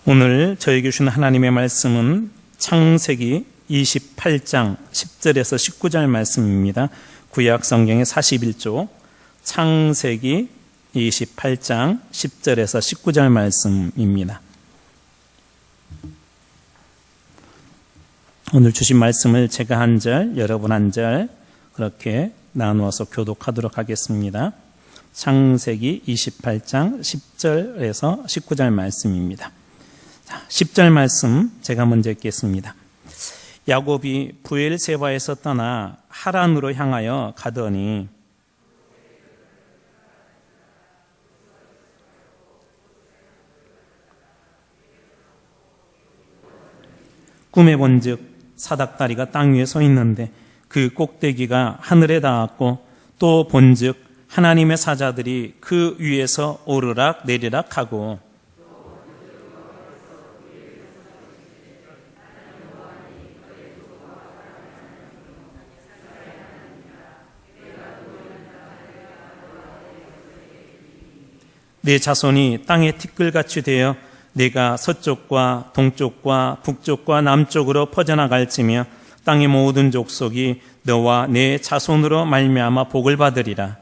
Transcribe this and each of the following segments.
오늘 저에게 주신 하나님의 말씀은 창세기 28장 10절에서 19절 말씀입니다. 구약 성경의 41조 창세기 28장 10절에서 19절 말씀입니다. 오늘 주신 말씀을 제가 한 절, 여러분 한 절 그렇게 나누어서 교독하도록 하겠습니다. 창세기 28장 10절에서 19절 말씀입니다. 10절 말씀 제가 먼저 읽겠습니다. 야곱이 브엘세바에서 떠나 하란으로 향하여 가더니 꿈에 본즉 사닥다리가 땅 위에 서 있는데 그 꼭대기가 하늘에 닿았고 또 본즉 하나님의 사자들이 그 위에서 오르락 내리락 하고 내 자손이 땅에 티끌같이 되어 내가 서쪽과 동쪽과 북쪽과 남쪽으로 퍼져나갈지며 땅의 모든 족속이 너와 내 자손으로 말미암아 복을 받으리라.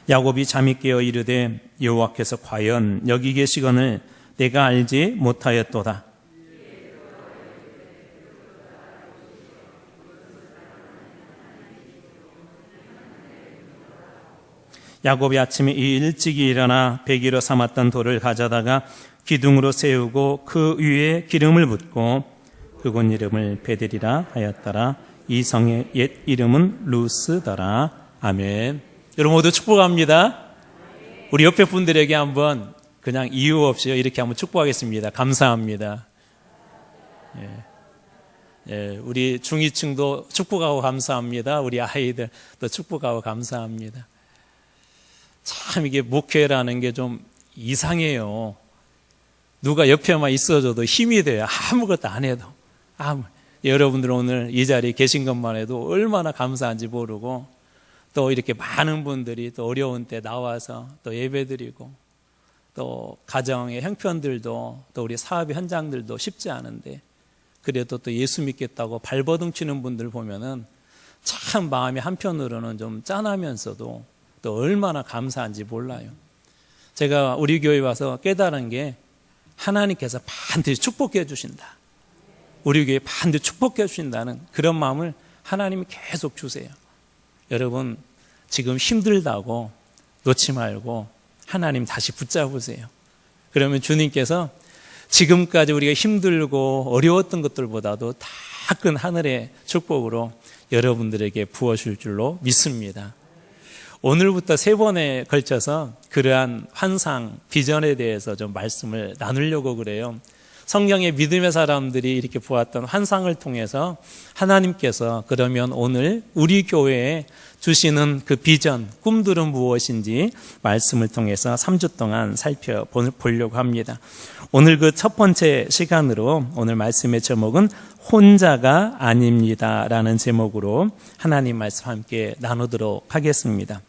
야곱이 잠이 깨어 이르되 여호와께서 과연 여기 계시거늘 내가 알지 못하였도다. 야곱이 아침에 일찍이 일어나 배기로 삼았던 돌을 가져다가 기둥으로 세우고 그 위에 기름을 붓고 그곳 이름을 베델이라 하였더라. 이 성의 옛 이름은 루스더라. 아멘. 여러분 모두 축복합니다. 우리 옆에 분들에게 한번 그냥 이유 없이 이렇게 한번 축복하겠습니다. 감사합니다. 우리 중위층도 축복하고 감사합니다. 우리 아이들도 축복하고 감사합니다. 참 이게 목회라는 게 좀 이상해요. 누가 옆에만 있어줘도 힘이 돼요. 아무것도 안 해도. 여러분들 오늘 이 자리에 계신 것만 해도 얼마나 감사한지 모르고 또 이렇게 많은 분들이 또 어려운 때 나와서 또 예배드리고 또 가정의 형편들도 또 우리 사업의 현장들도 쉽지 않은데 그래도 또 예수 믿겠다고 발버둥 치는 분들 보면은 참 마음이 한편으로는 좀 짠하면서도 또 얼마나 감사한지 몰라요. 제가 우리 교회에 와서 깨달은 게 하나님께서 반드시 축복해 주신다. 우리 교회에 반드시 축복해 주신다는 그런 마음을 하나님이 계속 주세요. 여러분 지금 힘들다고 놓지 말고 하나님 다시 붙잡으세요. 그러면 주님께서 지금까지 우리가 힘들고 어려웠던 것들보다도 다 큰 하늘의 축복으로 여러분들에게 부어줄 줄로 믿습니다. 오늘부터 3번에 걸쳐서 그러한 환상, 비전에 대해서 좀 말씀을 나누려고 그래요. 성경의 믿음의 사람들이 이렇게 보았던 환상을 통해서 하나님께서 그러면 오늘 우리 교회에 주시는 그 비전, 꿈들은 무엇인지 말씀을 통해서 3주 동안 살펴보려고 합니다. 오늘 그 첫 번째 시간으로 오늘 말씀의 제목은 혼자가 아닙니다 라는 제목으로 하나님 말씀 함께 나누도록 하겠습니다.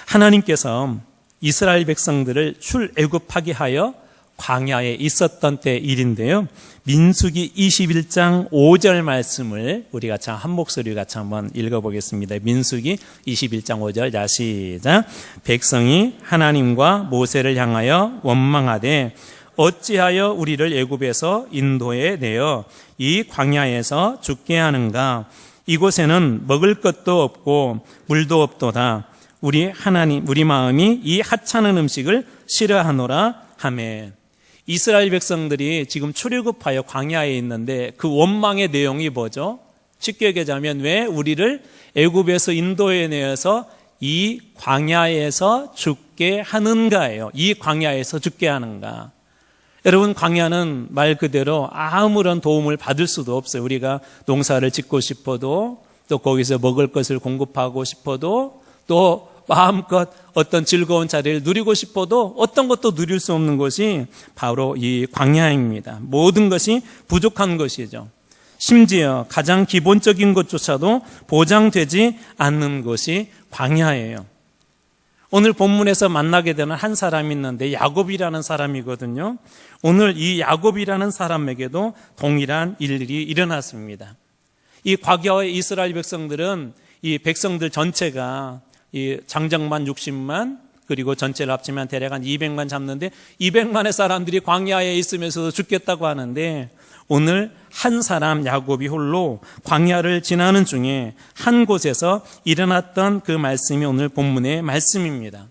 하나님께서 이스라엘 백성들을 출애굽하게 하여 광야에 있었던 때 일인데요. 민수기 21장 5절 말씀을 우리 같이 한 목소리 같이 한번 읽어보겠습니다. 민수기 21장 5절 자 시작. 백성이 하나님과 모세를 향하여 원망하되 어찌하여 우리를 애굽에서 인도에 내어 이 광야에서 죽게 하는가. 이곳에는 먹을 것도 없고 물도 없도다. 우리 마음이 이 하찮은 음식을 싫어하노라 하매. 이스라엘 백성들이 지금 출애굽하여 광야에 있는데 그 원망의 내용이 뭐죠? 쉽게 얘기하자면 왜 우리를 애굽에서 인도에 내어서 이 광야에서 죽게 하는가예요. 이 광야에서 죽게 하는가. 여러분 광야는 말 그대로 아무런 도움을 받을 수도 없어요. 우리가 농사를 짓고 싶어도 또 거기서 먹을 것을 공급하고 싶어도 또 마음껏 어떤 즐거운 자리를 누리고 싶어도 어떤 것도 누릴 수 없는 것이 바로 이 광야입니다. 모든 것이 부족한 것이죠. 심지어 가장 기본적인 것조차도 보장되지 않는 것이 광야예요. 오늘 본문에서 만나게 되는 한 사람이 있는데 야곱이라는 사람이거든요. 오늘 이 야곱이라는 사람에게도 동일한 일들이 일어났습니다. 이 과거의 이스라엘 백성들은 이 백성들 전체가 이 장정만 60만 그리고 전체를 합치면 대략 한 200만 잡는데 200만의 사람들이 광야에 있으면서도 죽겠다고 하는데 오늘 한 사람 야곱이 홀로 광야를 지나는 중에 한 곳에서 일어났던 그 말씀이 오늘 본문의 말씀입니다.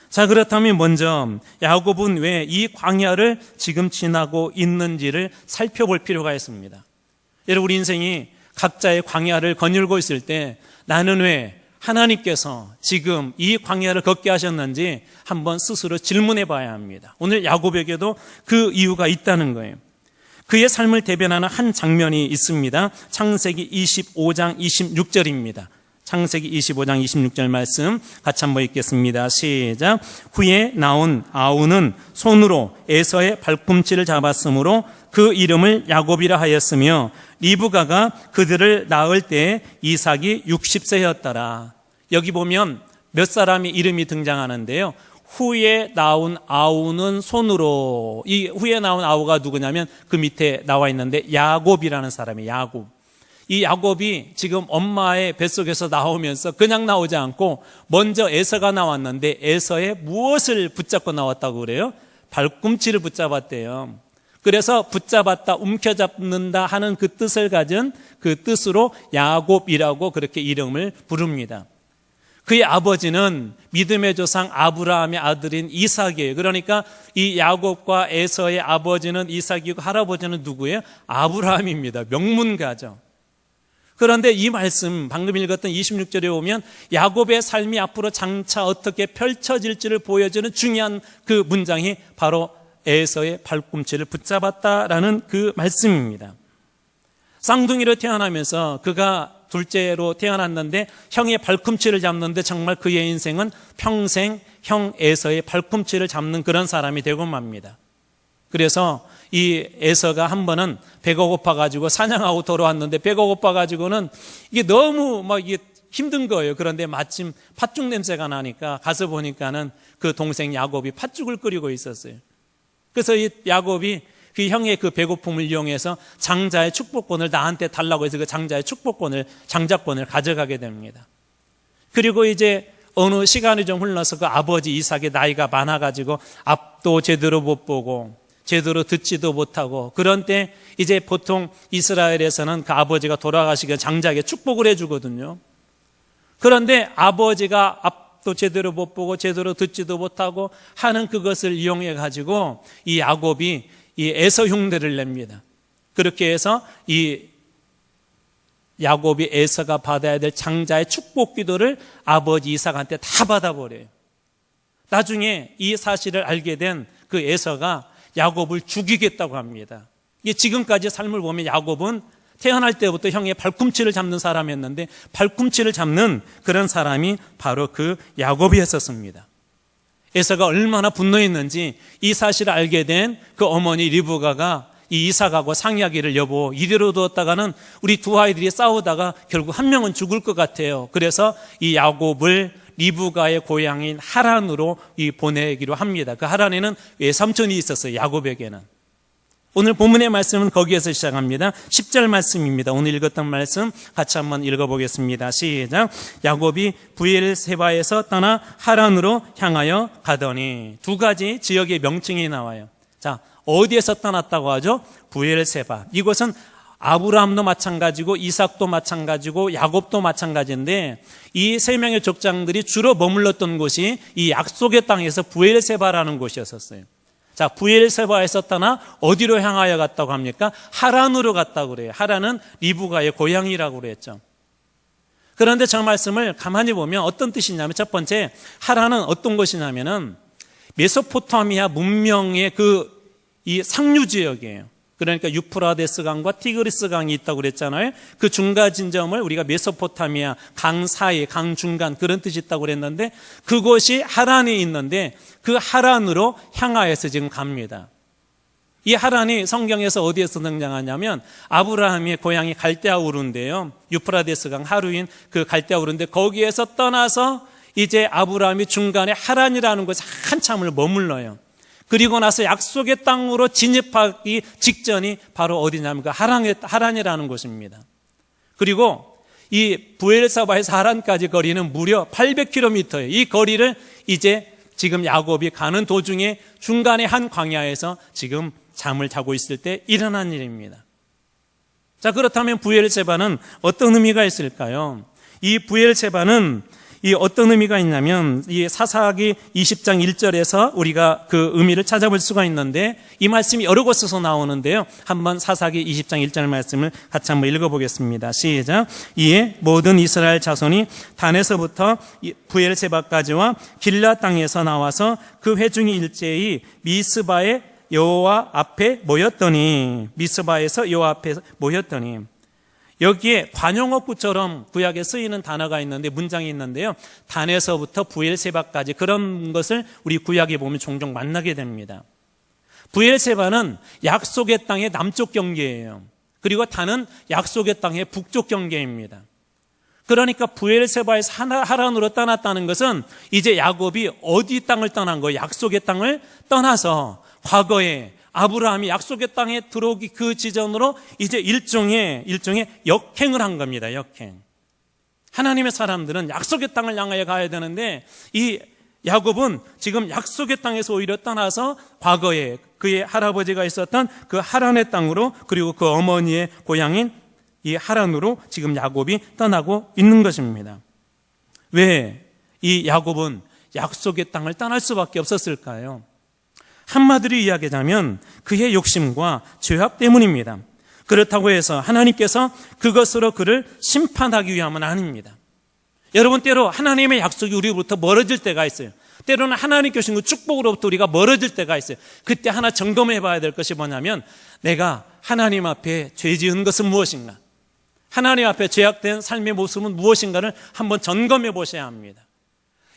자, 그렇다면 먼저 야곱은 왜 이 광야를 지금 지나고 있는지를 살펴볼 필요가 있습니다. 여러분, 우리 인생이 각자의 광야를 거닐고 있을 때 나는 왜 하나님께서 지금 이 광야를 걷게 하셨는지 한번 스스로 질문해 봐야 합니다. 오늘 야곱에게도 그 이유가 있다는 거예요. 그의 삶을 대변하는 한 장면이 있습니다. 창세기 25장 26절입니다. 창세기 25장 26절 말씀 같이 한번 읽겠습니다. 시작. 후에 나온 아우는 손으로 에서의 발꿈치를 잡았으므로 그 이름을 야곱이라 하였으며 리브가가 그들을 낳을 때 이삭이 60세였더라. 여기 보면 몇 사람의 이름이 등장하는데요. 후에 나온 아우는 손으로, 이 후에 나온 아우가 누구냐면 그 밑에 나와 있는데 야곱이라는 사람이에요. 야곱. 이 야곱이 지금 엄마의 뱃속에서 나오면서 그냥 나오지 않고 먼저 에서가 나왔는데 에서의 무엇을 붙잡고 나왔다고 그래요? 발꿈치를 붙잡았대요. 그래서 붙잡았다, 움켜잡는다 하는 그 뜻을 가진 그 뜻으로 야곱이라고 그렇게 이름을 부릅니다. 그의 아버지는 믿음의 조상 아브라함의 아들인 이삭이에요. 그러니까 이 야곱과 에서의 아버지는 이삭이고 할아버지는 누구예요? 아브라함입니다. 명문가죠. 그런데 이 말씀 방금 읽었던 26절에 보면 야곱의 삶이 앞으로 장차 어떻게 펼쳐질지를 보여주는 중요한 그 문장이 바로 에서의 발꿈치를 붙잡았다라는 그 말씀입니다. 쌍둥이로 태어나면서 그가 둘째로 태어났는데 형의 발꿈치를 잡는데 정말 그의 인생은 평생 형 에서의 발꿈치를 잡는 그런 사람이 되고 맙니다. 그래서 이 에서가 한 번은 배가 고파가지고 사냥하고 돌아왔는데 배가 고파가지고는 이게 너무 막 이게 힘든 거예요. 그런데 마침 팥죽 냄새가 나니까 가서 보니까는 그 동생 야곱이 팥죽을 끓이고 있었어요. 그래서 이 야곱이 그 형의 그 배고픔을 이용해서 장자의 축복권을 나한테 달라고 해서 그 장자의 장자권을 가져가게 됩니다. 그리고 이제 어느 시간이 좀 흘러서 그 아버지 이삭의 나이가 많아가지고 앞도 제대로 못 보고 제대로 듣지도 못하고 그런 때 이제 보통 이스라엘에서는 그 아버지가 돌아가시기에 장자에게 축복을 해주거든요. 그런데 아버지가 앞도 제대로 못 보고 제대로 듣지도 못하고 하는 그것을 이용해 가지고 이 야곱이 이 에서 흉내를 냅니다. 그렇게 해서 이 야곱이 에서가 받아야 될 장자의 축복 기도를 아버지 이삭한테 다 받아버려요. 나중에 이 사실을 알게 된 그 에서가 야곱을 죽이겠다고 합니다. 이게 지금까지 삶을 보면 야곱은 태어날 때부터 형의 발꿈치를 잡는 사람이었는데 발꿈치를 잡는 그런 사람이 바로 그 야곱이었었습니다. 에서가 얼마나 분노했는지 이 사실을 알게 된 그 어머니 리브가가 이 이삭하고 상의하기를 여보 이대로 두었다가는 우리 두 아이들이 싸우다가 결국 한 명은 죽을 것 같아요. 그래서 이 야곱을 리브가의 고향인 하란으로 보내기로 합니다. 그 하란에는 외삼촌이 있었어요. 야곱에게는. 오늘 본문의 말씀은 거기에서 시작합니다. 10절 말씀입니다. 오늘 읽었던 말씀 같이 한번 읽어보겠습니다. 시작. 야곱이 브엘세바에서 떠나 하란으로 향하여 가더니 두 가지 지역의 명칭이 나와요. 자, 어디에서 떠났다고 하죠? 브엘세바. 이곳은 아브라함도 마찬가지고 이삭도 마찬가지고 야곱도 마찬가지인데 이 세 명의 족장들이 주로 머물렀던 곳이 이 약속의 땅에서 브엘세바라는 곳이었어요. 자, 브엘세바에서 떠나 어디로 향하여 갔다고 합니까? 하란으로 갔다고 그래요. 하란은 리브가의 고향이라고 그랬죠. 그런데 저 말씀을 가만히 보면 어떤 뜻이냐면 첫 번째, 하란은 어떤 곳이냐면은 메소포타미아 문명의 이 상류 지역이에요. 그러니까 유프라데스 강과 티그리스 강이 있다고 그랬잖아요. 그 중간 지점을 우리가 메소포타미아 강 사이, 강 중간 그런 뜻이 있다고 그랬는데 그곳이 하란에 있는데 그 하란으로 향하여서 지금 갑니다. 이 하란이 성경에서 어디에서 등장하냐면 아브라함의 고향이 갈대아 우르인데요. 유프라데스 강 하루인 그 갈대아 우르인데 거기에서 떠나서 이제 아브라함이 중간에 하란이라는 곳에 한참을 머물러요. 그리고 나서 약속의 땅으로 진입하기 직전이 바로 어디냐면 그 하란이라는 곳입니다. 그리고 이 부엘사바에서 하란까지 거리는 무려 800km예요. 이 거리를 이제 지금 야곱이 가는 도중에 중간에 한 광야에서 지금 잠을 자고 있을 때 일어난 일입니다. 자, 그렇다면 부엘세바는 어떤 의미가 있을까요? 이 부엘세바는 이 어떤 의미가 있냐면 이 사사기 20장 1절에서 우리가 그 의미를 찾아볼 수가 있는데 이 말씀이 여러 곳에서 나오는데요. 한번 사사기 20장 1절 말씀을 같이 한번 읽어보겠습니다. 시작. 이에 모든 이스라엘 자손이 단에서부터 부엘세바까지와 길라 땅에서 나와서 그 회중이 일제히 미스바의 여호와 앞에 모였더니 미스바에서 여호와 앞에 모였더니 여기에 관용어구처럼 구약에 쓰이는 단어가 있는데 문장이 있는데요. 단에서부터 부엘세바까지 그런 것을 우리 구약에 보면 종종 만나게 됩니다. 부엘세바는 약속의 땅의 남쪽 경계예요. 그리고 단은 약속의 땅의 북쪽 경계입니다. 그러니까 부엘세바에서 하란으로 떠났다는 것은 이제 야곱이 어디 땅을 떠난 거예요? 약속의 땅을 떠나서 과거에 아브라함이 약속의 땅에 들어오기 그 지점으로 이제 일종의 역행을 한 겁니다. 역행. 하나님의 사람들은 약속의 땅을 향하여 가야 되는데 이 야곱은 지금 약속의 땅에서 오히려 떠나서 과거에 그의 할아버지가 있었던 그 하란의 땅으로 그리고 그 어머니의 고향인 이 하란으로 지금 야곱이 떠나고 있는 것입니다. 왜 이 야곱은 약속의 땅을 떠날 수밖에 없었을까요? 한마디로 이야기하자면 그의 욕심과 죄악 때문입니다. 그렇다고 해서 하나님께서 그것으로 그를 심판하기 위함은 아닙니다. 여러분, 때로 하나님의 약속이 우리로부터 멀어질 때가 있어요. 때로는 하나님께 주신 그 축복으로부터 우리가 멀어질 때가 있어요. 그때 하나 점검해 봐야 될 것이 뭐냐면 내가 하나님 앞에 죄 지은 것은 무엇인가, 하나님 앞에 죄악된 삶의 모습은 무엇인가를 한번 점검해 보셔야 합니다.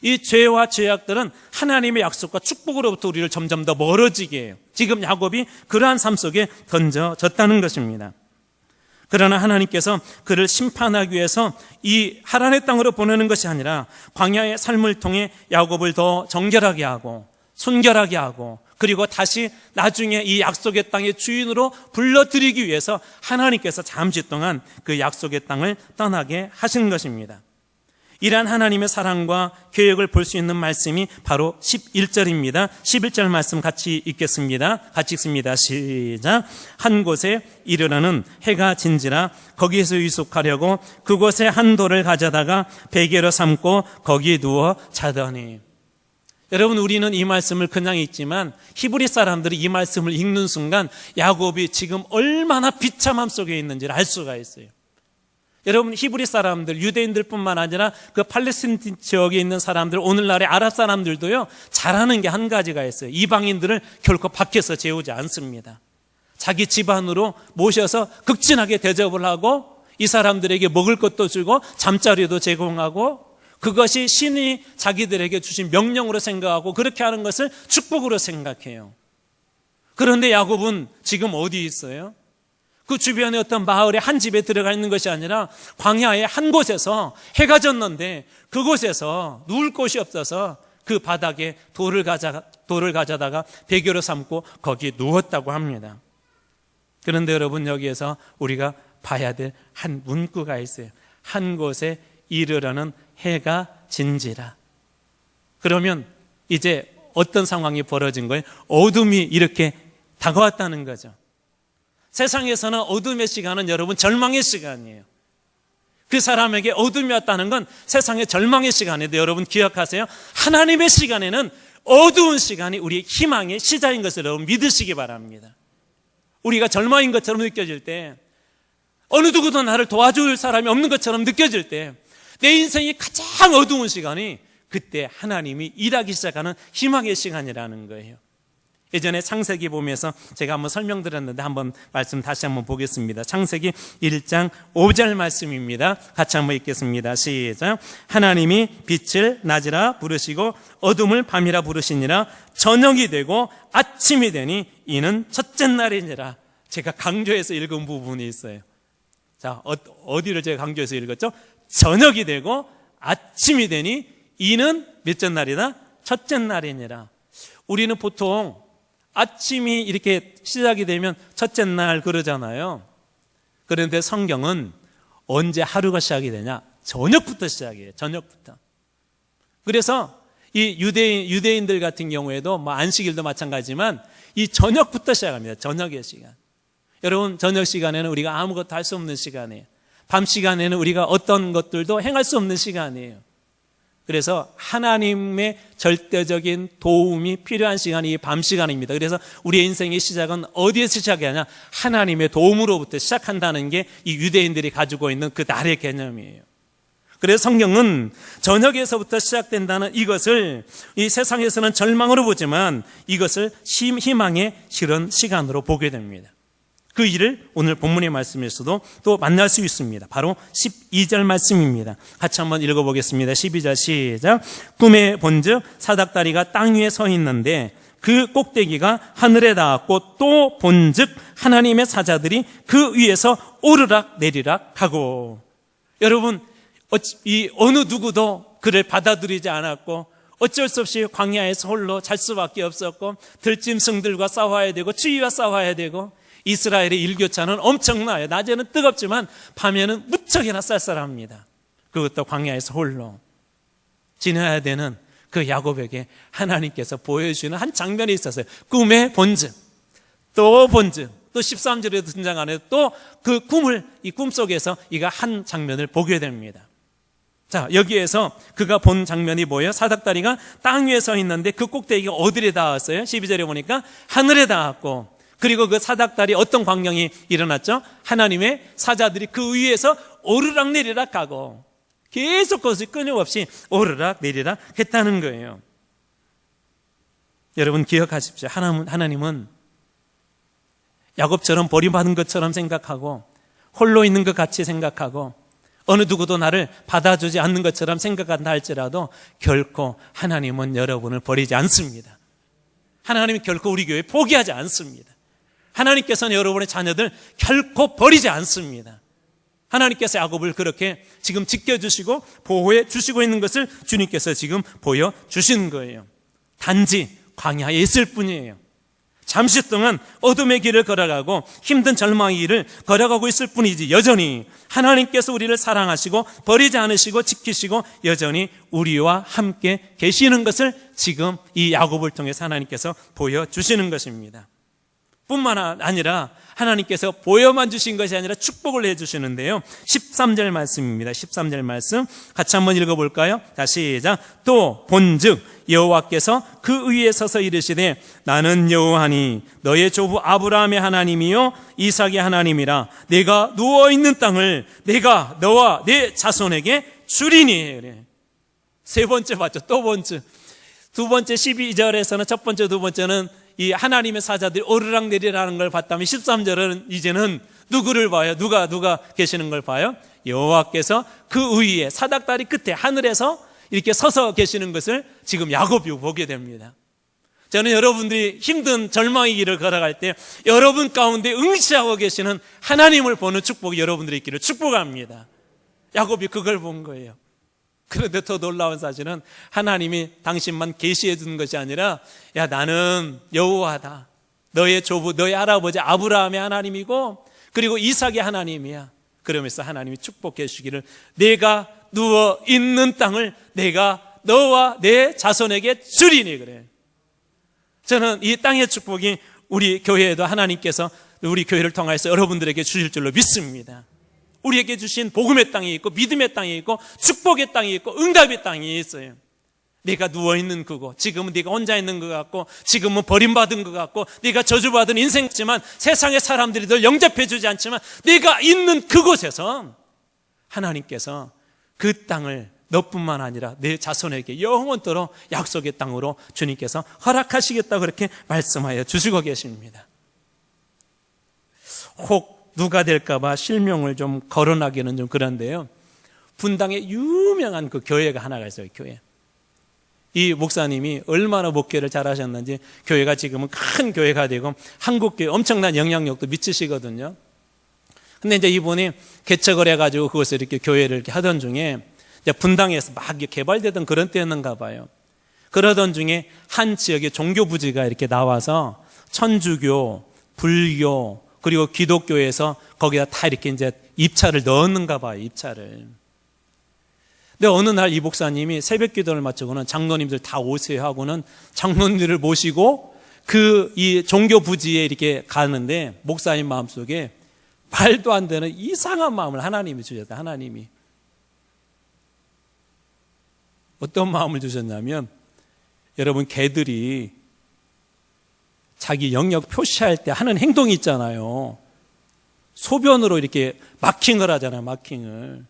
이 죄와 죄악들은 하나님의 약속과 축복으로부터 우리를 점점 더 멀어지게 해요. 지금 야곱이 그러한 삶 속에 던져졌다는 것입니다. 그러나 하나님께서 그를 심판하기 위해서 이 하란의 땅으로 보내는 것이 아니라 광야의 삶을 통해 야곱을 더 정결하게 하고 순결하게 하고 그리고 다시 나중에 이 약속의 땅의 주인으로 불러들이기 위해서 하나님께서 잠시 동안 그 약속의 땅을 떠나게 하신 것입니다. 이러한 하나님의 사랑과 계획을 볼 수 있는 말씀이 바로 11절입니다. 11절 말씀 같이 읽겠습니다. 같이 읽습니다. 시작. 한 곳에 이르러는 해가 진지라 거기에서 유숙하려고 그곳에 한 돌을 가져다가 베개로 삼고 거기에 누워 자더니. 여러분, 우리는 이 말씀을 그냥 읽지만 히브리 사람들이 이 말씀을 읽는 순간 야곱이 지금 얼마나 비참함 속에 있는지를 알 수가 있어요. 여러분, 히브리 사람들, 유대인들뿐만 아니라 그 팔레스틴 지역에 있는 사람들, 오늘날의 아랍 사람들도요, 잘하는 게 한 가지가 있어요. 이방인들을 결코 밖에서 재우지 않습니다. 자기 집안으로 모셔서 극진하게 대접을 하고 이 사람들에게 먹을 것도 주고 잠자리도 제공하고 그것이 신이 자기들에게 주신 명령으로 생각하고 그렇게 하는 것을 축복으로 생각해요. 그런데 야곱은 지금 어디 있어요? 그 주변에 어떤 마을의 한 집에 들어가 있는 것이 아니라 광야의 한 곳에서 해가 졌는데 그곳에서 누울 곳이 없어서 그 바닥에 돌을 가져다가 베개로 삼고 거기에 누웠다고 합니다. 그런데 여러분, 여기에서 우리가 봐야 될 한 문구가 있어요. 한 곳에 이르러는 해가 진지라. 그러면 이제 어떤 상황이 벌어진 거예요? 어둠이 이렇게 다가왔다는 거죠. 세상에서는 어둠의 시간은 여러분 절망의 시간이에요. 그 사람에게 어둠이 왔다는 건 세상의 절망의 시간인데 여러분 기억하세요. 하나님의 시간에는 어두운 시간이 우리의 희망의 시작인 것을 여러분 믿으시기 바랍니다. 우리가 절망인 것처럼 느껴질 때, 어느 누구도 나를 도와줄 사람이 없는 것처럼 느껴질 때, 내 인생이 가장 어두운 시간이 그때 하나님이 일하기 시작하는 희망의 시간이라는 거예요. 예전에 창세기 보면서 제가 한번 설명드렸는데 한번 말씀 다시 한번 보겠습니다. 창세기 1장 5절 말씀입니다. 같이 한번 읽겠습니다. 시작. 하나님이 빛을 낮이라 부르시고 어둠을 밤이라 부르시니라. 저녁이 되고 아침이 되니 이는 첫째 날이니라. 제가 강조해서 읽은 부분이 있어요. 자, 어디를 제가 강조해서 읽었죠? 저녁이 되고 아침이 되니 이는 몇째 날이다? 첫째 날이니라. 우리는 보통 아침이 이렇게 시작이 되면 첫째 날 그러잖아요. 그런데 성경은 언제 하루가 시작이 되냐? 저녁부터 시작이에요. 저녁부터. 그래서 이 유대인들 같은 경우에도 뭐 안식일도 마찬가지지만 이 저녁부터 시작합니다. 저녁의 시간. 여러분, 저녁 시간에는 우리가 아무것도 할 수 없는 시간이에요. 밤 시간에는 우리가 어떤 것들도 행할 수 없는 시간이에요. 그래서 하나님의 절대적인 도움이 필요한 시간이 밤 시간입니다. 그래서 우리의 인생의 시작은 어디에서 시작하냐? 하나님의 도움으로부터 시작한다는 게 이 유대인들이 가지고 있는 그 날의 개념이에요. 그래서 성경은 저녁에서부터 시작된다는 이것을 이 세상에서는 절망으로 보지만 이것을 희망의 실현 시간으로 보게 됩니다. 그 일을 오늘 본문의 말씀에서도 또 만날 수 있습니다. 바로 12절 말씀입니다. 같이 한번 읽어보겠습니다. 12절 시작. 꿈에 본즉 사닥다리가 땅 위에 서 있는데 그 꼭대기가 하늘에 닿았고 또 본즉 하나님의 사자들이 그 위에서 오르락 내리락 하고. 여러분, 이 어느 누구도 그를 받아들이지 않았고 어쩔 수 없이 광야에서 홀로 잘 수밖에 없었고 들짐승들과 싸워야 되고 추위와 싸워야 되고 이스라엘의 일교차는 엄청나요. 낮에는 뜨겁지만 밤에는 무척이나 쌀쌀합니다. 그것도 광야에서 홀로 지나야 되는 그 야곱에게 하나님께서 보여주시는 한 장면이 있었어요. 꿈의 본즉, 또 본즉, 또 13절에도 등장하는 또 그 꿈을, 이 꿈속에서 이가 한 장면을 보게 됩니다. 자, 여기에서 그가 본 장면이 뭐예요? 사닥다리가 땅 위에 서 있는데 그 꼭대기가 어디에 닿았어요? 12절에 보니까 하늘에 닿았고, 그리고 그 사닥다리 어떤 광경이 일어났죠? 하나님의 사자들이 그 위에서 오르락 내리락 하고 계속 그것이 끊임없이 오르락 내리락 했다는 거예요. 여러분 기억하십시오. 하나님은 야곱처럼 버림받은 것처럼 생각하고 홀로 있는 것 같이 생각하고 어느 누구도 나를 받아주지 않는 것처럼 생각한다 할지라도 결코 하나님은 여러분을 버리지 않습니다. 하나님은 결코 우리 교회 포기하지 않습니다. 하나님께서는 여러분의 자녀들 결코 버리지 않습니다. 하나님께서 야곱을 그렇게 지금 지켜주시고 보호해 주시고 있는 것을 주님께서 지금 보여주시는 거예요. 단지 광야에 있을 뿐이에요. 잠시 동안 어둠의 길을 걸어가고 힘든 절망의 길을 걸어가고 있을 뿐이지 여전히 하나님께서 우리를 사랑하시고 버리지 않으시고 지키시고 여전히 우리와 함께 계시는 것을 지금 이 야곱을 통해서 하나님께서 보여주시는 것입니다. 뿐만 아니라 하나님께서 보여만 주신 것이 아니라 축복을 해주시는데요. 13절 말씀입니다. 13절 말씀 같이 한번 읽어볼까요? 다시 시작. 또 본즉 여호와께서 그 위에 서서 이르시되 나는 여호와니 너의 조부 아브라함의 하나님이요 이삭의 하나님이라. 내가 누워있는 땅을 내가 너와 내 자손에게 주리니. 그래. 세 번째 봤죠. 또 본즉. 두 번째 12절에서는 첫 번째 두 번째는 이 하나님의 사자들이 오르락 내리라는 걸 봤다면 13절은 이제는 누구를 봐요? 누가 계시는 걸 봐요? 여호와께서 그 위에 사닥다리 끝에 하늘에서 이렇게 서서 계시는 것을 지금 야곱이 보게 됩니다. 저는 여러분들이 힘든 절망의 길을 걸어갈 때 여러분 가운데 응시하고 계시는 하나님을 보는 축복이 여러분들이 있기를 축복합니다. 야곱이 그걸 본 거예요. 그런데 더 놀라운 사실은 하나님이 당신만 계시해 주는 것이 아니라 야 나는 여호와다. 너의 조부 너의 할아버지 아브라함의 하나님이고 그리고 이삭의 하나님이야. 그러면서 하나님이 축복해 주시기를 내가 누워 있는 땅을 내가 너와 내 자손에게 주리니. 그래. 저는 이 땅의 축복이 우리 교회에도 하나님께서 우리 교회를 통해서 여러분들에게 주실 줄로 믿습니다. 우리에게 주신 복음의 땅이 있고 믿음의 땅이 있고 축복의 땅이 있고 응답의 땅이 있어요. 네가 누워있는 그곳, 지금은 네가 혼자 있는 것 같고 지금은 버림받은 것 같고 네가 저주받은 인생이지만 세상의 사람들이 널 영접해 주지 않지만 네가 있는 그곳에서 하나님께서 그 땅을 너뿐만 아니라 내 자손에게 영원토록 약속의 땅으로 주님께서 허락하시겠다고 그렇게 말씀하여 주시고 계십니다. 혹 누가 될까봐 실명을 좀 거론하기는 좀 그런데요, 분당에 유명한 그 교회가 하나가 있어요. 교회. 이 목사님이 얼마나 목회를 잘하셨는지 교회가 지금은 큰 교회가 되고 한국교회 엄청난 영향력도 미치시거든요. 근데 이제 이분이 개척을 해가지고 그것을 이렇게 교회를 이렇게 하던 중에 이제 분당에서 막 개발되던 그런 때였는가 봐요. 그러던 중에 한 지역에 종교 부지가 이렇게 나와서 천주교, 불교, 그리고 기독교에서 거기다 다 이렇게 이제 입찰을 넣었는가 봐요. 입찰을. 근데 어느 날 이 목사님이 새벽 기도를 마치고는 장로님들 다 오세요 하고는 장로님들을 모시고 이 종교 부지에 이렇게 가는데 목사님 마음속에 말도 안 되는 이상한 마음을 하나님이 주셨다. 하나님이 어떤 마음을 주셨냐면, 여러분 개들이 자기 영역 표시할 때 하는 행동이 있잖아요. 소변으로 이렇게 마킹을 하잖아요. 마킹을.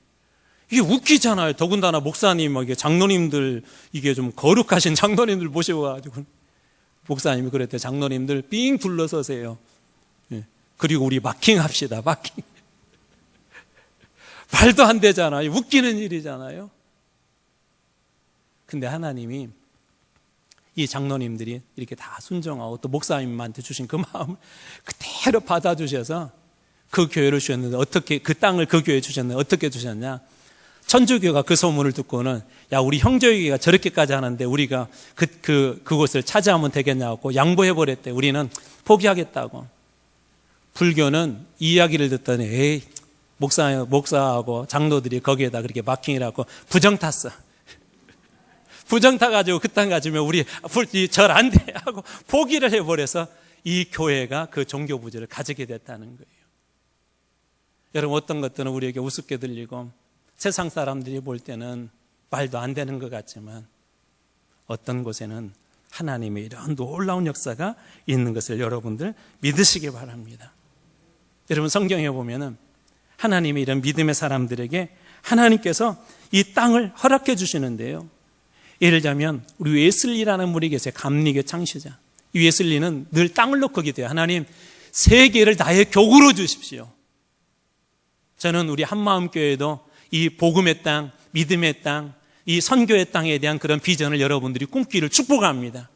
이게 웃기잖아요. 더군다나 목사님, 이게 장로님들, 이게 좀 거룩하신 장로님들 모셔가지고 목사님이 그랬대요. 장로님들 삥 둘러서세요. 그리고 우리 마킹 합시다. 마킹. 말도 안 되잖아요. 웃기는 일이잖아요. 근데 하나님이 이 장로님들이 이렇게 다 순종하고 또 목사님한테 주신 그 마음을 그대로 받아주셔서 그 교회를 주셨는데, 어떻게 그 땅을 그 교회에 주셨는데 어떻게 주셨냐? 천주교가 그 소문을 듣고는 야, 우리 형제교회가 저렇게까지 하는데 우리가 그곳을 차지하면 되겠냐고 양보해버렸대. 우리는 포기하겠다고. 불교는 이 이야기를 듣더니 에이, 목사하고 장로들이 거기에다 그렇게 마킹이라고 부정 탔어. 부정 타가지고 그 땅 가지면 우리 절 안 돼 하고 포기를 해버려서 이 교회가 그 종교 부지를 가지게 됐다는 거예요. 여러분, 어떤 것들은 우리에게 우습게 들리고 세상 사람들이 볼 때는 말도 안 되는 것 같지만 어떤 곳에는 하나님의 이런 놀라운 역사가 있는 것을 여러분들 믿으시기 바랍니다. 여러분, 성경에 보면은 하나님이 이런 믿음의 사람들에게 하나님께서 이 땅을 허락해 주시는데요, 예를 들자면 우리 웨슬리라는 분이 계세요. 감리교 창시자. 이 웨슬리는 늘 땅을 놓고 기도해요. 하나님, 세계를 나의 교구로 주십시오. 저는 우리 한마음교회도 이 복음의 땅, 믿음의 땅, 이 선교의 땅에 대한 그런 비전을 여러분들이 꿈기를 축복합니다.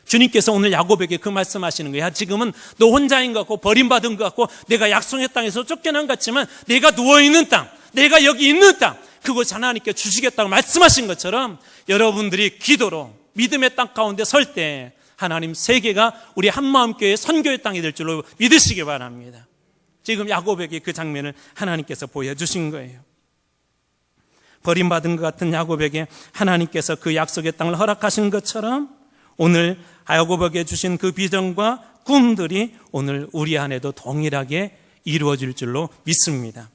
주님께서 오늘 야곱에게 그 말씀하시는 거예요. 지금은 너 혼자인 것 같고 버림받은 것 같고 내가 약속의 땅에서 쫓겨난 것 같지만 내가 누워있는 땅, 내가 여기 있는 땅, 그곳 하나님께 주시겠다고 말씀하신 것처럼 여러분들이 기도로 믿음의 땅 가운데 설 때 하나님 세계가 우리 한마음교회의 선교의 땅이 될 줄로 믿으시기 바랍니다. 지금 야곱에게 그 장면을 하나님께서 보여주신 거예요. 버림받은 것 같은 야곱에게 하나님께서 그 약속의 땅을 허락하신 것처럼 오늘 야곱에게 주신 그 비전과 꿈들이 오늘 우리 안에도 동일하게 이루어질 줄로 믿습니다.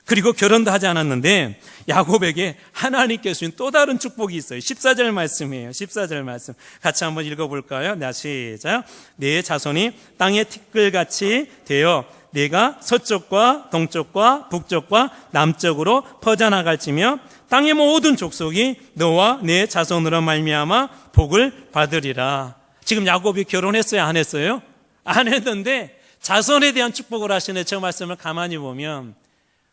그리고 결혼도 하지 않았는데 야곱에게 하나님께서 주신 또 다른 축복이 있어요. 14절 말씀이에요. 14절 말씀 같이 한번 읽어볼까요? 네, 시작. 내 자손이 땅의 티끌같이 되어 내가 서쪽과 동쪽과 북쪽과 남쪽으로 퍼져나갈지며 땅의 모든 족속이 너와 내 자손으로 말미암아 복을 받으리라. 지금 야곱이 결혼했어요? 안 했어요? 안 했는데 자손에 대한 축복을 하시는 저 말씀을 가만히 보면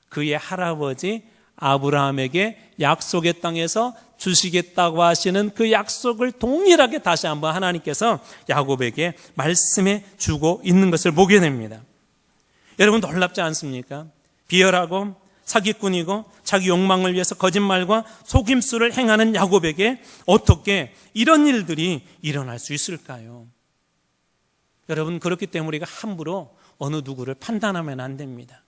그의 할아버지 아브라함에게 약속의 땅에서 주시겠다고 하시는 그 약속을 동일하게 다시 한번 하나님께서 야곱에게 말씀해 주고 있는 것을 보게 됩니다. 여러분, 놀랍지 않습니까? 비열하고 사기꾼이고 자기 욕망을 위해서 거짓말과 속임수를 행하는 야곱에게 어떻게 이런 일들이 일어날 수 있을까요? 여러분, 그렇기 때문에 우리가 함부로 어느 누구를 판단하면 안 됩니다.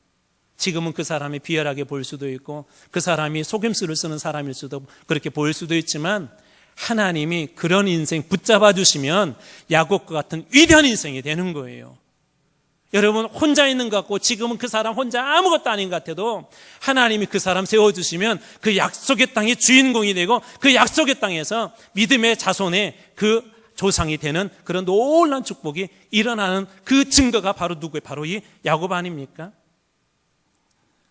지금은 그 사람이 비열하게 보일 수도 있고 그 사람이 속임수를 쓰는 사람일 수도 그렇게 보일 수도 있지만 하나님이 그런 인생 붙잡아 주시면 야곱과 같은 위대한 인생이 되는 거예요. 여러분, 혼자 있는 것 같고 지금은 그 사람 혼자 아무것도 아닌 것 같아도 하나님이 그 사람 세워주시면 그 약속의 땅의 주인공이 되고 그 약속의 땅에서 믿음의 자손의 그 조상이 되는 그런 놀라운 축복이 일어나는 그 증거가 바로 누구예요? 바로 이 야곱 아닙니까?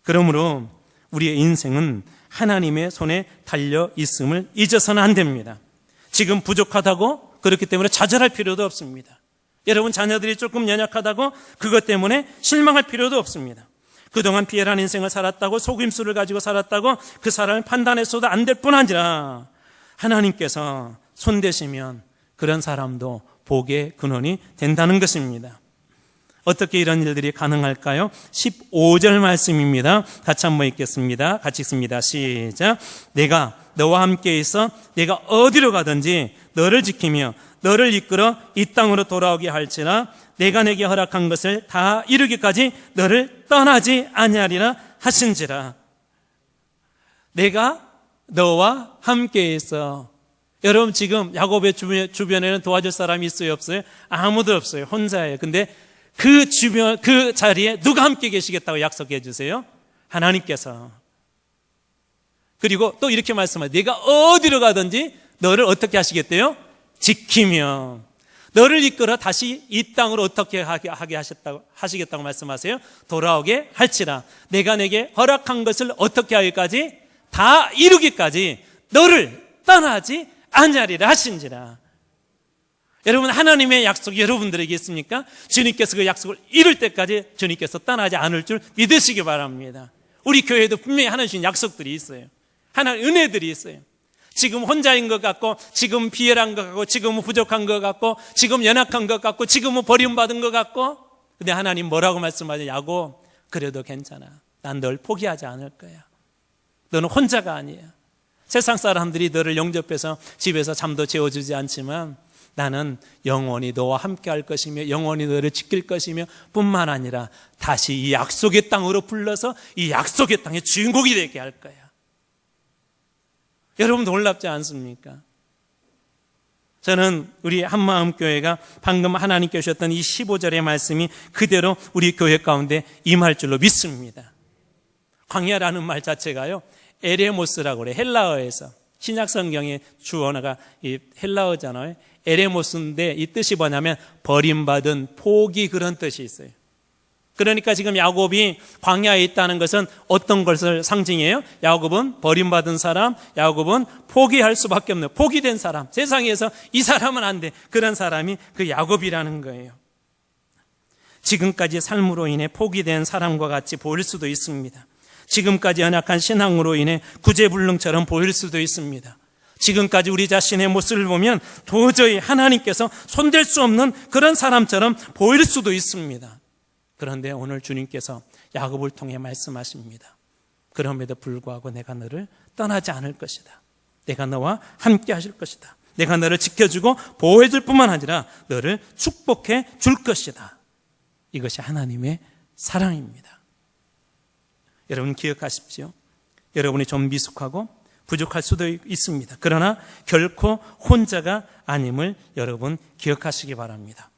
그러므로 우리의 인생은 하나님의 손에 달려 있음을 잊어서는 안 됩니다. 지금 부족하다고 그렇기 때문에 좌절할 필요도 없습니다. 여러분 자녀들이 조금 연약하다고 그것 때문에 실망할 필요도 없습니다. 그동안 비열한 인생을 살았다고 속임수를 가지고 살았다고 그 사람을 판단해서도 안 될 뿐 아니라 하나님께서 손대시면 그런 사람도 복의 근원이 된다는 것입니다. 어떻게 이런 일들이 가능할까요? 15절 말씀입니다. 같이 한번 읽겠습니다. 같이 읽습니다. 시작. 내가 너와 함께 있어 내가 어디로 가든지 너를 지키며 너를 이끌어 이 땅으로 돌아오게 할지라 내가 내게 허락한 것을 다 이루기까지 너를 떠나지 아니하리라 하신지라. 내가 너와 함께 있어. 여러분 지금 야곱의 주변에는 도와줄 사람이 있어요, 없어요? 아무도 없어요. 혼자예요. 근데 그 주변, 그 자리에 누가 함께 계시겠다고 약속해 주세요? 하나님께서. 그리고 또 이렇게 말씀하세요. 내가 어디로 가든지 너를 어떻게 하시겠대요? 지키며 너를 이끌어 다시 이 땅으로 어떻게 하게 하시겠다고 말씀하세요? 돌아오게 할지라. 내가 내게 허락한 것을 어떻게 하기까지? 다 이루기까지 너를 떠나지 아니하리라 하신지라. 여러분 하나님의 약속이 여러분들에게 있습니까? 주님께서 그 약속을 이룰 때까지 주님께서 떠나지 않을 줄 믿으시기 바랍니다. 우리 교회에도 분명히 하나님 주신 약속들이 있어요. 하나님 은혜들이 있어요. 지금 혼자인 것 같고 지금 비열한 것 같고 지금 부족한 것 같고 지금 연약한 것 같고 지금은 버림받은 것 같고 근데 하나님 뭐라고 말씀하세요? 야곱 그래도 괜찮아. 난 널 포기하지 않을 거야. 너는 혼자가 아니야. 세상 사람들이 너를 영접해서 집에서 잠도 재워주지 않지만 나는 영원히 너와 함께 할 것이며 영원히 너를 지킬 것이며 뿐만 아니라 다시 이 약속의 땅으로 불러서 이 약속의 땅의 주인공이 되게 할 거야. 여러분 놀랍지 않습니까? 저는 우리 한마음교회가 방금 하나님께 주셨던 이 15절의 말씀이 그대로 우리 교회 가운데 임할 줄로 믿습니다. 광야라는 말 자체가요 에레모스라고 그래요. 헬라어에서 신약 성경의 주어가 이 헬라어잖아요. 에레모스인데 이 뜻이 뭐냐면 버림받은 포기 그런 뜻이 있어요. 그러니까 지금 야곱이 광야에 있다는 것은 어떤 것을 상징해요? 야곱은 버림받은 사람, 야곱은 포기할 수밖에 없는 포기된 사람, 세상에서 이 사람은 안 돼. 그런 사람이 그 야곱이라는 거예요. 지금까지 삶으로 인해 포기된 사람과 같이 보일 수도 있습니다. 지금까지 연약한 신앙으로 인해 구제불능처럼 보일 수도 있습니다. 지금까지 우리 자신의 모습을 보면 도저히 하나님께서 손댈 수 없는 그런 사람처럼 보일 수도 있습니다. 그런데 오늘 주님께서 야곱을 통해 말씀하십니다. 그럼에도 불구하고 내가 너를 떠나지 않을 것이다. 내가 너와 함께 하실 것이다. 내가 너를 지켜주고 보호해 줄 뿐만 아니라 너를 축복해 줄 것이다. 이것이 하나님의 사랑입니다. 여러분 기억하십시오. 여러분이 좀 미숙하고 부족할 수도 있습니다. 그러나 결코 혼자가 아님을 여러분 기억하시기 바랍니다.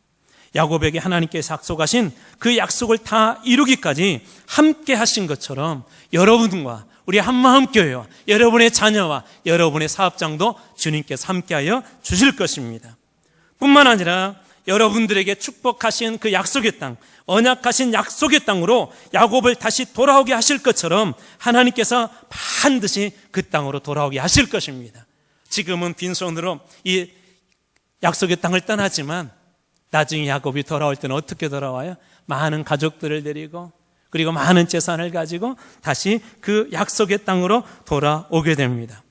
야곱에게 하나님께서 약속하신 그 약속을 다 이루기까지 함께 하신 것처럼 여러분과 우리 한마음교회와 여러분의 자녀와 여러분의 사업장도 주님께서 함께하여 주실 것입니다. 뿐만 아니라 여러분들에게 축복하신 그 약속의 땅, 언약하신 약속의 땅으로 야곱을 다시 돌아오게 하실 것처럼 하나님께서 반드시 그 땅으로 돌아오게 하실 것입니다. 지금은 빈손으로 이 약속의 땅을 떠나지만 나중에 야곱이 돌아올 때는 어떻게 돌아와요? 많은 가족들을 데리고 그리고 많은 재산을 가지고 다시 그 약속의 땅으로 돌아오게 됩니다.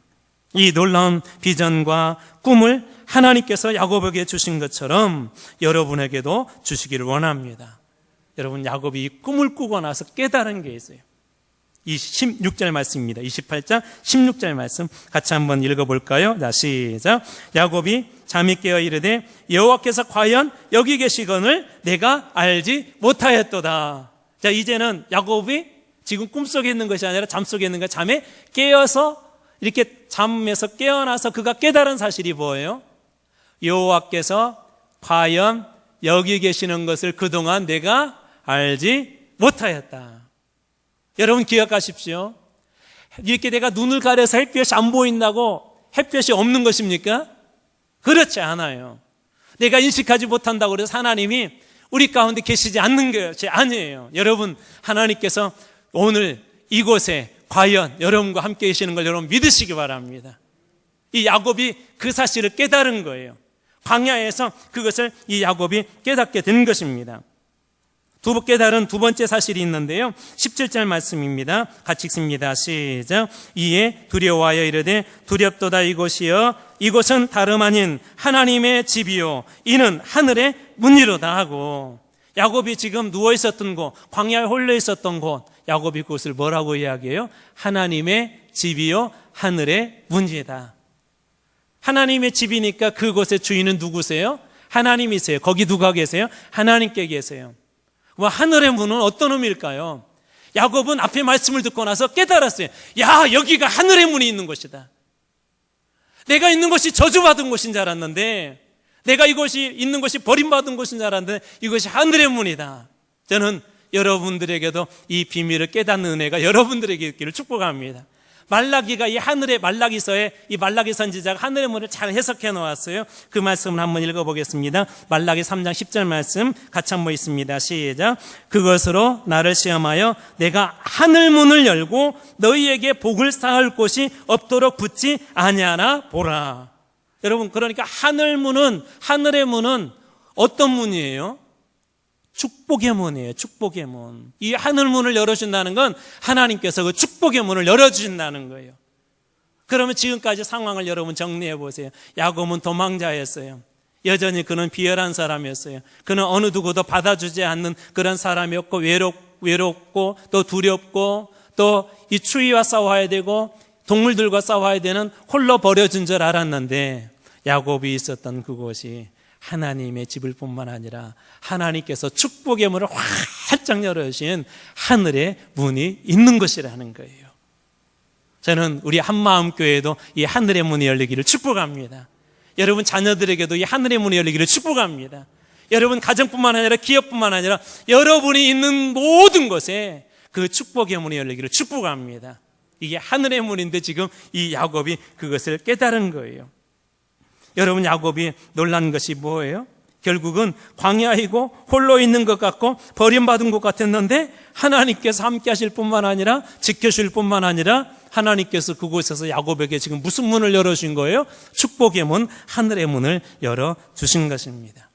이 놀라운 비전과 꿈을 하나님께서 야곱에게 주신 것처럼 여러분에게도 주시기를 원합니다. 여러분 야곱이 이 꿈을 꾸고 나서 깨달은 게 있어요. 이 16절 말씀입니다. 28장 16절 말씀 같이 한번 읽어볼까요? 자, 시작. 야곱이 잠이 깨어 이르되 여호와께서 과연 여기 계시거늘 내가 알지 못하였도다. 자, 이제는 야곱이 지금 꿈속에 있는 것이 아니라 잠속에 있는 것, 잠에 깨어서 이렇게 잠에서 깨어나서 그가 깨달은 사실이 뭐예요? 여호와께서 과연 여기 계시는 것을 그동안 내가 알지 못하였다. 여러분 기억하십시오. 이렇게 내가 눈을 가려서 햇볕이 안 보인다고 햇볕이 없는 것입니까? 그렇지 않아요. 내가 인식하지 못한다고 해서 하나님이 우리 가운데 계시지 않는 것이 아니에요. 여러분 하나님께서 오늘 이곳에 과연 여러분과 함께 계시는 걸 여러분 믿으시기 바랍니다. 이 야곱이 그 사실을 깨달은 거예요. 광야에서 그것을 이 야곱이 깨닫게 된 것입니다. 깨달은 두 번째 사실이 있는데요. 17절 말씀입니다. 같이 읽습니다. 시작. 이에 두려워하여 이르되 두렵도다 이곳이여 이곳은 다름 아닌 하나님의 집이요 이는 하늘의 문이로다 하고, 야곱이 지금 누워 있었던 곳, 광야에 홀려 있었던 곳, 야곱이 그것을 뭐라고 이야기해요? 하나님의 집이요 하늘의 문이다. 하나님의 집이니까 그곳의 주인은 누구세요? 하나님이세요. 거기 누가 계세요? 하나님께 계세요. 하늘의 문은 어떤 의미일까요? 야곱은 앞에 말씀을 듣고 나서 깨달았어요. 야, 여기가 하늘의 문이 있는 곳이다. 내가 있는 곳이 저주받은 곳인 줄 알았는데, 내가 이곳이 있는 곳이 버림받은 곳인 줄 알았는데 이것이 하늘의 문이다. 저는 여러분들에게도 이 비밀을 깨닫는 은혜가 여러분들에게 있기를 축복합니다. 말라기가 이 하늘의 말라기서에 이 말라기 선지자가 하늘의 문을 잘 해석해 놓았어요. 그 말씀을 한번 읽어보겠습니다. 말라기 3장 10절 말씀 같이 한번 있습니다. 시작. 그것으로 나를 시험하여 내가 하늘 문을 열고 너희에게 복을 쌓을 곳이 없도록 붙지 아니하나 보라. 여러분, 그러니까 하늘의 문은 어떤 문이에요? 축복의 문이에요. 축복의 문. 이 하늘 문을 열어준다는 건 하나님께서 그 축복의 문을 열어주신다는 거예요. 그러면 지금까지 상황을 여러분 정리해 보세요. 야곱은 도망자였어요. 여전히 그는 비열한 사람이었어요. 그는 어느 누구도 받아주지 않는 그런 사람이었고, 외롭고 또 두렵고 또 이 추위와 싸워야 되고 동물들과 싸워야 되는 홀로 버려진 줄 알았는데, 야곱이 있었던 그곳이 하나님의 집일 뿐만 아니라 하나님께서 축복의 문을 활짝 열어주신 하늘의 문이 있는 것이라는 거예요. 저는 우리 한마음교회도 이 하늘의 문이 열리기를 축복합니다. 여러분 자녀들에게도 이 하늘의 문이 열리기를 축복합니다. 여러분 가정뿐만 아니라 기업뿐만 아니라 여러분이 있는 모든 곳에 그 축복의 문이 열리기를 축복합니다. 이게 하늘의 문인데 지금 이 야곱이 그것을 깨달은 거예요. 여러분, 야곱이 놀란 것이 뭐예요? 결국은 광야이고 홀로 있는 것 같고 버림받은 것 같았는데 하나님께서 함께 하실 뿐만 아니라 지켜주실 뿐만 아니라 하나님께서 그곳에서 야곱에게 지금 무슨 문을 열어주신 거예요? 축복의 문, 하늘의 문을 열어주신 것입니다.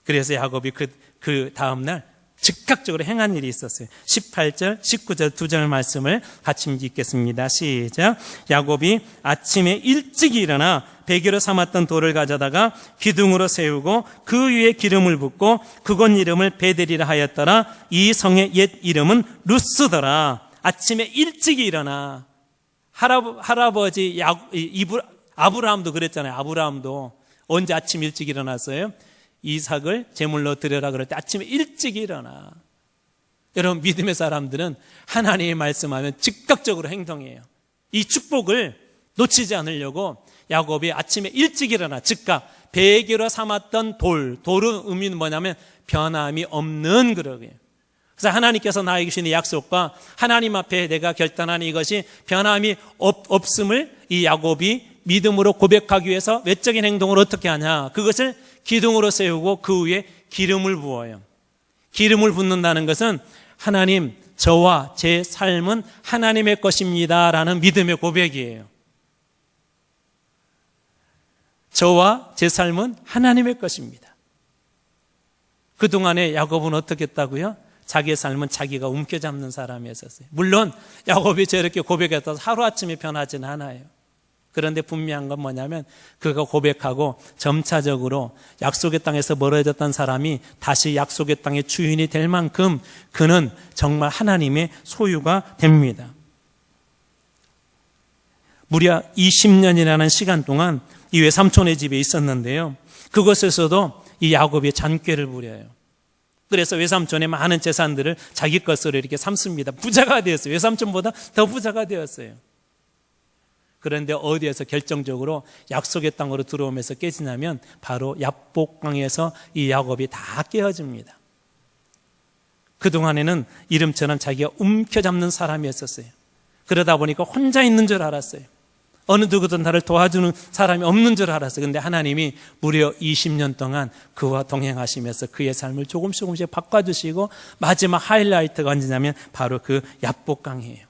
그래서 야곱이 그 다음날 즉각적으로 행한 일이 있었어요. 18절, 19절 두 절 말씀을 같이 읽겠습니다. 시작. 야곱이 아침에 일찍 일어나 베개로 삼았던 돌을 가져다가 기둥으로 세우고 그 위에 기름을 붓고 그곳 이름을 베델이라 하였더라. 이 성의 옛 이름은 루스더라. 아침에 일찍 일어나. 할아버지 아브라함도 그랬잖아요. 아브라함도 언제 아침 일찍 일어났어요? 이삭을 제물로 드려라 그럴 때 아침에 일찍 일어나. 여러분, 믿음의 사람들은 하나님의 말씀하면 즉각적으로 행동해요. 이 축복을 놓치지 않으려고 야곱이 아침에 일찍 일어나 즉각 베개로 삼았던 돌은 의미는 뭐냐면 변함이 없는 그러게요. 그래서 하나님께서 나에게 주신 약속과 하나님 앞에 내가 결단하는 이것이 변함이 없음을 이 야곱이 믿음으로 고백하기 위해서 외적인 행동을 어떻게 하냐? 그것을 기둥으로 세우고 그 위에 기름을 부어요. 기름을 붓는다는 것은 하나님, 저와 제 삶은 하나님의 것입니다라는 믿음의 고백이에요. 저와 제 삶은 하나님의 것입니다. 그동안에 야곱은 어떻게 했다고요? 자기의 삶은 자기가 움켜잡는 사람이었어요. 물론 야곱이 저렇게 고백했다고 하루아침에 변하지는 않아요. 그런데 분명한 건 뭐냐면 그가 고백하고 점차적으로 약속의 땅에서 멀어졌던 사람이 다시 약속의 땅의 주인이 될 만큼 그는 정말 하나님의 소유가 됩니다. 무려 20년이라는 시간 동안 이 외삼촌의 집에 있었는데요. 그곳에서도 이 야곱이 잔꾀를 부려요. 그래서 외삼촌의 많은 재산들을 자기 것으로 이렇게 삼습니다. 부자가 되었어요. 외삼촌보다 더 부자가 되었어요. 그런데 어디에서 결정적으로 약속의 땅으로 들어오면서 깨지냐면 바로 야복강에서 이 야곱이 다 깨어집니다. 그동안에는 이름처럼 자기가 움켜잡는 사람이었었어요. 그러다 보니까 혼자 있는 줄 알았어요. 어느 누구도 나를 도와주는 사람이 없는 줄 알았어요. 근데 하나님이 무려 20년 동안 그와 동행하시면서 그의 삶을 조금씩 바꿔주시고 마지막 하이라이트가 언제냐면 바로 그 야복강이에요.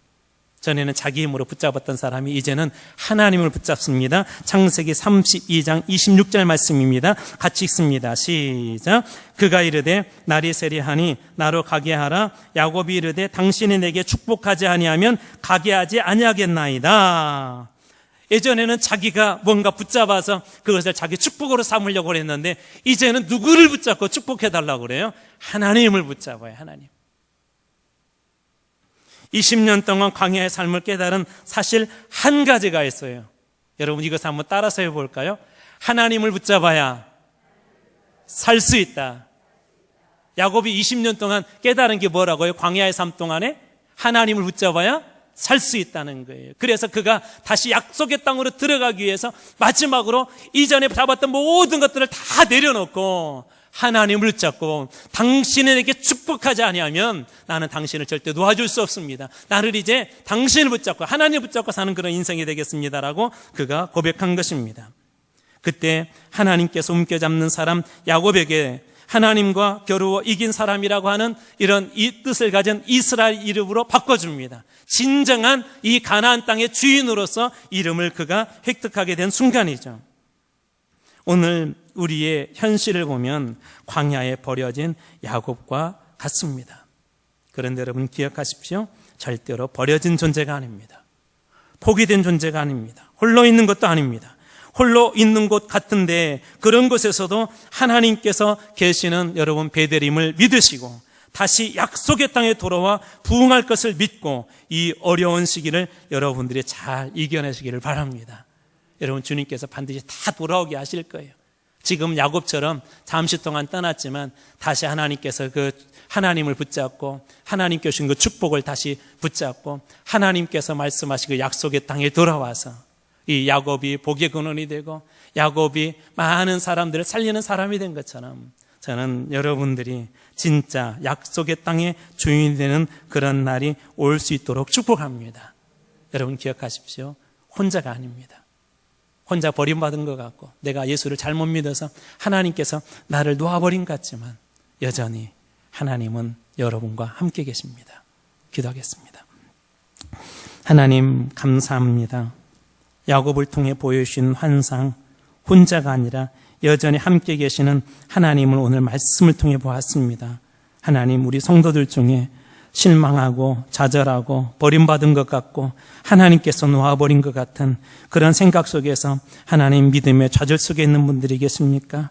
전에는 자기 힘으로 붙잡았던 사람이 이제는 하나님을 붙잡습니다. 창세기 32장 26절 말씀입니다. 같이 읽습니다. 시작. 그가 이르되 날이 세리하니 나로 가게 하라. 야곱이 이르되 당신이 내게 축복하지 아니하면 가게 하지 아니하겠나이다. 예전에는 자기가 뭔가 붙잡아서 그것을 자기 축복으로 삼으려고 했는데 이제는 누구를 붙잡고 축복해달라고 그래요? 하나님을 붙잡아요. 하나님. 20년 동안 광야의 삶을 깨달은 사실 한 가지가 있어요. 여러분 이것을 한번 따라서 해볼까요? 하나님을 붙잡아야 살 수 있다. 야곱이 20년 동안 깨달은 게 뭐라고요? 광야의 삶 동안에 하나님을 붙잡아야 살 수 있다는 거예요. 그래서 그가 다시 약속의 땅으로 들어가기 위해서 마지막으로 이전에 잡았던 모든 것들을 다 내려놓고 하나님을 붙잡고 당신에게 축복하지 아니하면 나는 당신을 절대 놓아줄 수 없습니다. 나를 이제 당신을 붙잡고 하나님을 붙잡고 사는 그런 인생이 되겠습니다라고 그가 고백한 것입니다. 그때 하나님께서 움켜잡는 사람 야곱에게 하나님과 겨루어 이긴 사람이라고 하는 이런 이 뜻을 가진 이스라엘 이름으로 바꿔줍니다. 진정한 이 가나안 땅의 주인으로서 이름을 그가 획득하게 된 순간이죠. 오늘 우리의 현실을 보면 광야에 버려진 야곱과 같습니다. 그런데 여러분 기억하십시오. 절대로 버려진 존재가 아닙니다. 포기된 존재가 아닙니다. 홀로 있는 것도 아닙니다. 홀로 있는 곳 같은데 그런 곳에서도 하나님께서 계시는 여러분 베델임을 믿으시고 다시 약속의 땅에 돌아와 부흥할 것을 믿고 이 어려운 시기를 여러분들이 잘 이겨내시기를 바랍니다. 여러분 주님께서 반드시 다 돌아오게 하실 거예요. 지금 야곱처럼 잠시 동안 떠났지만 다시 하나님께서 그 하나님을 붙잡고 하나님께 주신 그 축복을 다시 붙잡고 하나님께서 말씀하신 그 약속의 땅에 돌아와서 이 야곱이 복의 근원이 되고 야곱이 많은 사람들을 살리는 사람이 된 것처럼 저는 여러분들이 진짜 약속의 땅의 주인이 되는 그런 날이 올 수 있도록 축복합니다. 여러분 기억하십시오. 혼자가 아닙니다. 혼자 버림받은 것 같고 내가 예수를 잘못 믿어서 하나님께서 나를 놓아버린 것 같지만 여전히 하나님은 여러분과 함께 계십니다. 기도하겠습니다. 하나님 감사합니다. 야곱을 통해 보여주신 환상 혼자가 아니라 여전히 함께 계시는 하나님을 오늘 말씀을 통해 보았습니다. 하나님 우리 성도들 중에 실망하고 좌절하고 버림받은 것 같고 하나님께서 놓아버린 것 같은 그런 생각 속에서 하나님 믿음의 좌절 속에 있는 분들이 계십니까?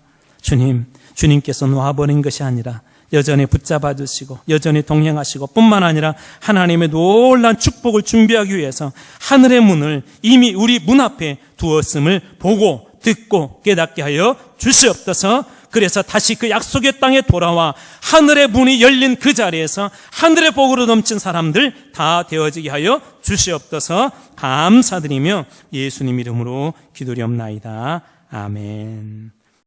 주님께서 놓아버린 것이 아니라 여전히 붙잡아 주시고 여전히 동행하시고 뿐만 아니라 하나님의 놀라운 축복을 준비하기 위해서 하늘의 문을 이미 우리 문 앞에 두었음을 보고 듣고 깨닫게 하여 주시옵소서. 그래서 다시 그 약속의 땅에 돌아와 하늘의 문이 열린 그 자리에서 하늘의 복으로 넘친 사람들 다 되어지게 하여 주시옵소서. 감사드리며 예수님 이름으로 기도리옵나이다. 아멘.